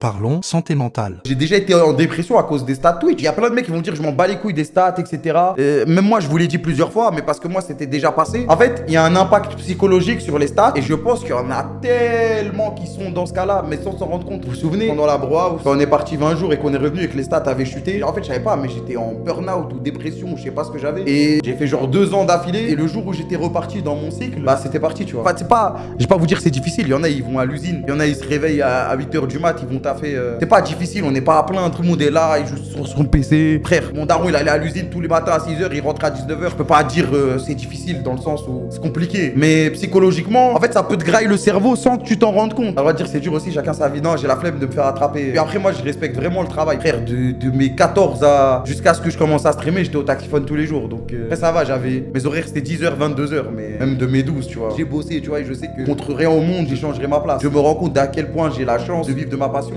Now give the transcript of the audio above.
Parlons santé mentale. J'ai déjà été en dépression à cause des stats Twitch. Il y a plein de mecs qui vont dire je m'en bats les couilles des stats, etc. Même moi, je vous l'ai dit plusieurs fois, mais parce que moi, c'était déjà passé. En fait, il y a un impact psychologique sur les stats et je pense qu'il y en a tellement qui sont dans ce cas-là, mais sans s'en rendre compte. Vous vous souvenez, pendant la broie, quand on est parti 20 jours et qu'on est revenu et que les stats avaient chuté, en fait, je savais pas, mais j'étais en burn-out ou dépression, je sais pas ce que j'avais. Et j'ai fait genre 2 ans d'affilée et le jour où j'étais reparti dans mon cycle, bah c'était parti, tu vois. Enfin, c'est pas, je vais pas vous dire que c'est difficile. Il y en a, ils vont à l'usine. Il y en a, ils se réveillent à 8h du mat, ils vont taffer. C'est pas difficile, on n'est pas à plaindre, tout le monde est là, il joue sur son PC. Frère, mon daron il allait à l'usine tous les matins à 6h, il rentre à 19h. Je peux pas dire c'est difficile dans le sens où c'est compliqué. Mais psychologiquement, en fait, ça peut te grailler le cerveau sans que tu t'en rendes compte. On va dire c'est dur aussi, chacun sa vie. Non, j'ai la flemme de me faire attraper. Et après, moi, je respecte vraiment le travail. Frère, de mes 14 à jusqu'à ce que je commence à streamer, j'étais au taxiphone tous les jours. Donc après, ça va, j'avais mes horaires, c'était 10h, 22h. Mais même de mes 12, tu vois. J'ai bossé, tu vois, et je sais que contre rien au monde, j'échangerai ma place. Je me rends compte d'à quel point j'ai la chance de vivre de ma passion.